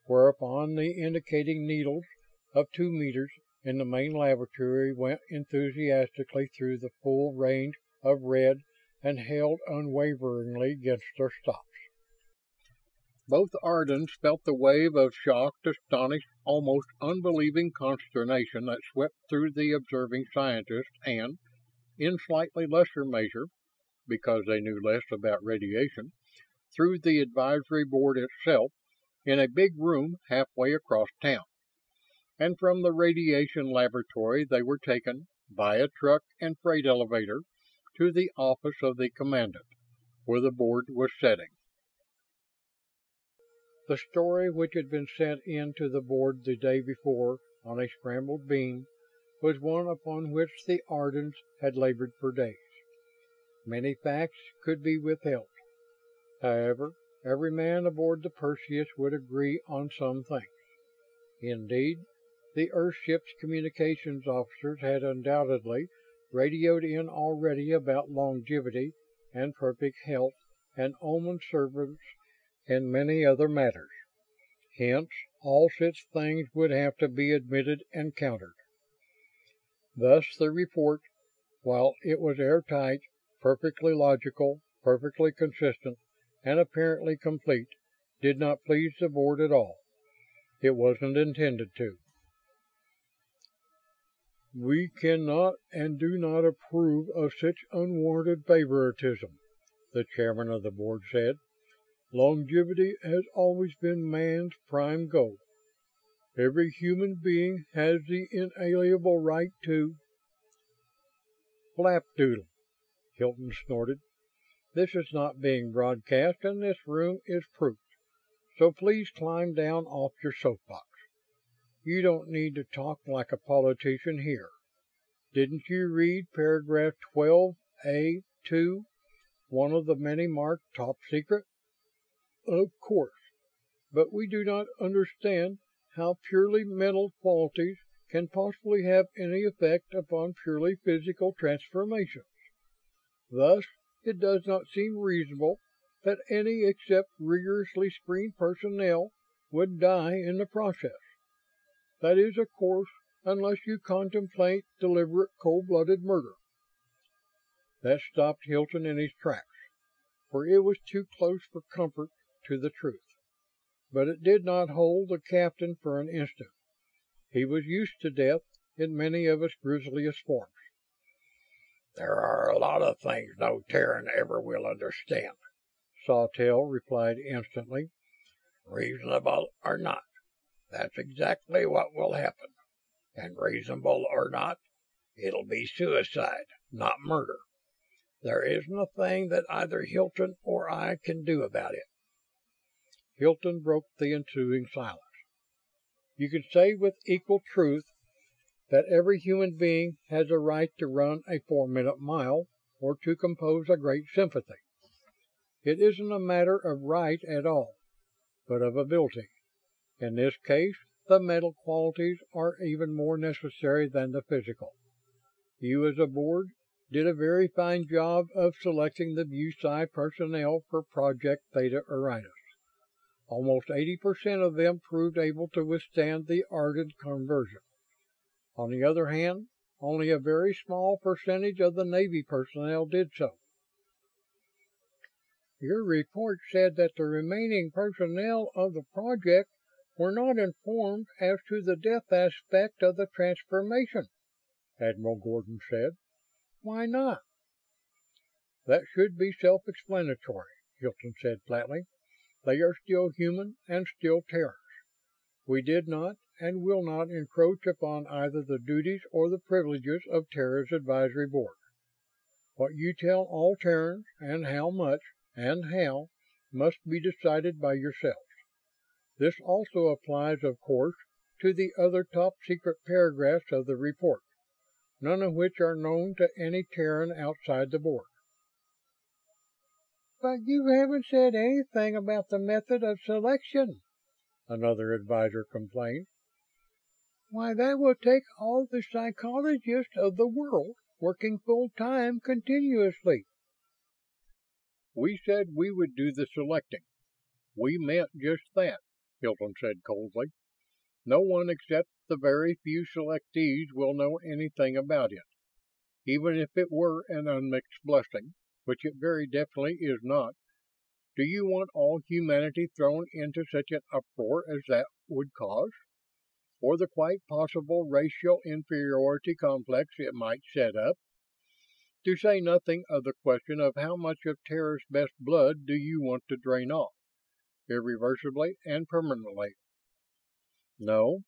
whereupon the indicating needles of 2 meters in the main laboratory went enthusiastically through the full range of red and held unwaveringly against their stops. Both Ardens felt the wave of shocked, astonished, almost unbelieving consternation that swept through the observing scientists and, in slightly lesser measure, because they knew less about radiation, through the advisory board itself in a big room halfway across town. And from the radiation laboratory they were taken, via truck and freight elevator, to the office of the commandant, where the board was sitting. The story which had been sent in to the board the day before on a scrambled beam was one upon which the Ardens had labored for days. Many facts could be withheld. However, every man aboard the Perseus would agree on some things. Indeed, the Earthship's communications officers had undoubtedly radioed in already about longevity and perfect health and Oman servants and many other matters. Hence, all such things would have to be admitted and countered. Thus the report, while it was airtight, perfectly logical, perfectly consistent, and apparently complete, did not please the board at all. It wasn't intended to. "We cannot and do not approve of such unwarranted favoritism," the chairman of the board said. "Longevity has always been man's prime goal. Every human being has the inalienable right to—" "Flapdoodle," Hilton snorted. "This is not being broadcast and this room is proofed, so please climb down off your soapbox. You don't need to talk like a politician here. Didn't you read paragraph 12A(2), one of the many marked top secret?" "Of course. But we do not understand how purely mental qualities can possibly have any effect upon purely physical transformations. Thus, it does not seem reasonable that any except rigorously screened personnel would die in the process. That is, of course, unless you contemplate deliberate cold-blooded murder." That stopped Hilton in his tracks, for it was too close for comfort to the truth. But it did not hold the captain for an instant. He was used to death in many of its grisliest forms. "There are a lot of things no Terran ever will understand," Sawtelle replied instantly. "Reasonable or not, that's exactly what will happen. And reasonable or not, it'll be suicide, not murder. There isn't a thing that either Hilton or I can do about it." Hilton broke the ensuing silence. "You can say with equal truth that every human being has a right to run a 4-minute mile or to compose a great symphony. It isn't a matter of right at all, but of ability. In this case, the mental qualities are even more necessary than the physical. You, as a board, did a very fine job of selecting the BuSci personnel for Project Theta Orionis. Almost 80% of them proved able to withstand the Arden conversion. On the other hand, only a very small percentage of the Navy personnel did so." "Your report said that the remaining personnel of the project were not informed as to the death aspect of the transformation," Admiral Gordon said. "Why not?" "That should be self-explanatory," Hilton said flatly. "They are still human and still Terrans. We did not and will not encroach upon either the duties or the privileges of Terra's advisory board. What you tell all Terrans, and how much, and how, must be decided by yourselves. This also applies, of course, to the other top-secret paragraphs of the report, none of which are known to any Terran outside the board." "But you haven't said anything about the method of selection," another advisor complained. "Why, that will take all the psychologists of the world working full-time continuously." "We said we would do the selecting. We meant just that. Hilton said coldly. "No one except the very few selectees will know anything about it, even if it were an unmixed blessing, which it very definitely is not. Do you want all humanity thrown into such an uproar as that would cause? Or the quite possible racial inferiority complex it might set up? To say nothing of the question of how much of Terra's best blood do you want to drain off, irreversibly and permanently? No,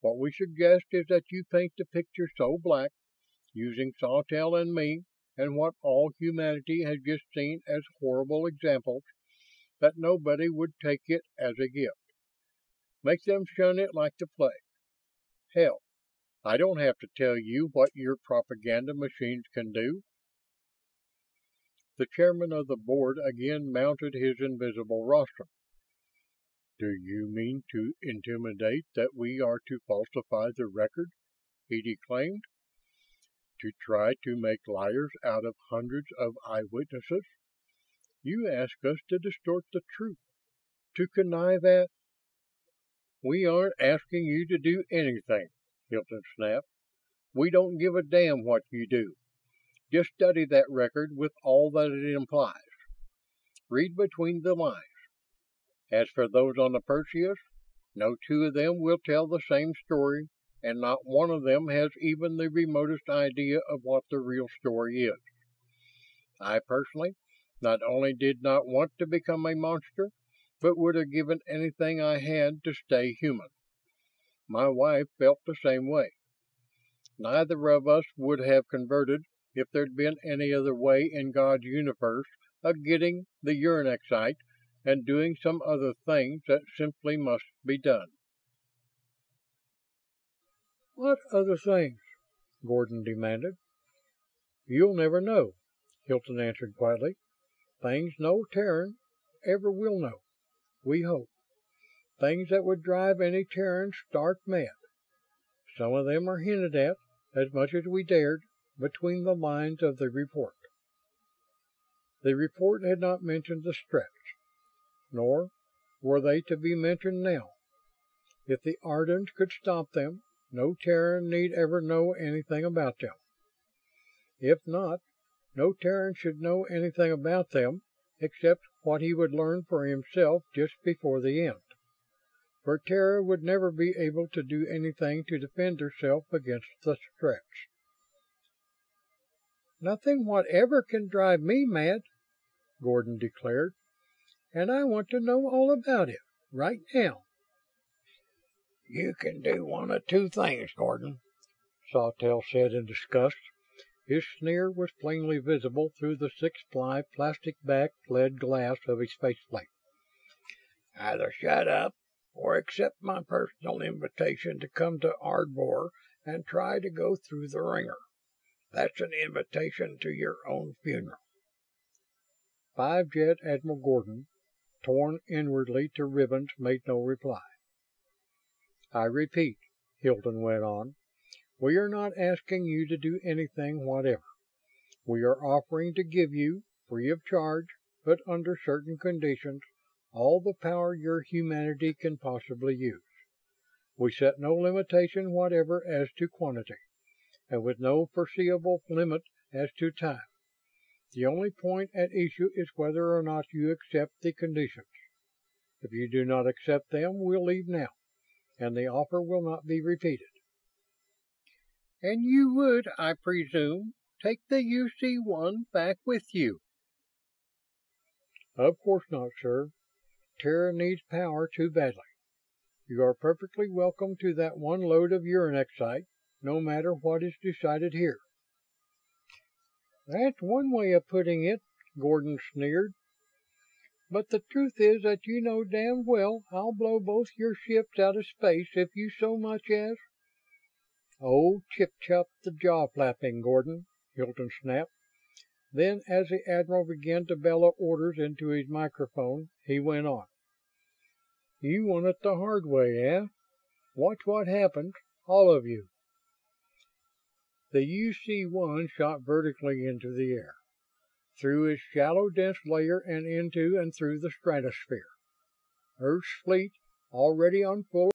what we suggest is that you paint the picture so black, using Sawtelle and me and what all humanity has just seen as horrible examples, that nobody would take it as a gift. Make them shun it like the plague. Hell, I don't have to tell you what your propaganda machines can do." The chairman of the board again mounted his invisible rostrum. "Do you mean to intimate that we are to falsify the record?" he declaimed. "To try to make liars out of hundreds of eyewitnesses? You ask us to distort the truth, to connive at—" "We aren't asking you to do anything," Hilton snapped. "We don't give a damn what you do. Just study that record with all that it implies. Read between the lines. As for those on the Perseus, no two of them will tell the same story, and not one of them has even the remotest idea of what the real story is. I personally not only did not want to become a monster, but would have given anything I had to stay human. My wife felt the same way. Neither of us would have converted if there'd been any other way in God's universe of getting the uranexite and doing some other things that simply must be done." "What other things?" Gordon demanded. "You'll never know," Hilton answered quietly. "Things no Terran ever will know, we hope. Things that would drive any Terran stark mad. Some of them are hinted at, as much as we dared, between the lines of the report." The report had not mentioned the Stretts, nor were they to be mentioned now. If the Ardans could stop them, no Terran need ever know anything about them. If not, no Terran should know anything about them except what he would learn for himself just before the end. For Terra would never be able to do anything to defend herself against the Stretts. "Nothing whatever can drive me mad," Gordon declared. "And I want to know all about it, right now." "You can do one of two things, Gordon," Sawtelle said in disgust. His sneer was plainly visible through the 6-ply plastic-backed lead glass of his faceplate. "Either shut up or accept my personal invitation to come to Ardbor and try to go through the ringer. That's an invitation to your own funeral." 5-Jet Admiral Gordon, torn inwardly to ribbons, made no reply. "I repeat," Hilton went on, "we are not asking you to do anything whatever. We are offering to give you, free of charge, but under certain conditions, all the power your humanity can possibly use. We set no limitation whatever as to quantity, and with no foreseeable limit as to time. The only point at issue is whether or not you accept the conditions. If you do not accept them, we'll leave now, and the offer will not be repeated." "And you would, I presume, take the UC-1 back with you?" "Of course not, sir. Terra needs power too badly. You are perfectly welcome to that one load of uranexite, no matter what is decided here." "That's one way of putting it," Gordon sneered. "But the truth is that you know damn well I'll blow both your ships out of space if you so much as—" "Oh, chip-chop the jaw-flapping, Gordon," Hilton snapped. Then, as the Admiral began to bellow orders into his microphone, he went on. "You want it the hard way, eh? Watch what happens, all of you." The UC-1 shot vertically into the air, through its shallow, dense layer and into and through the stratosphere. Earth's fleet, already on full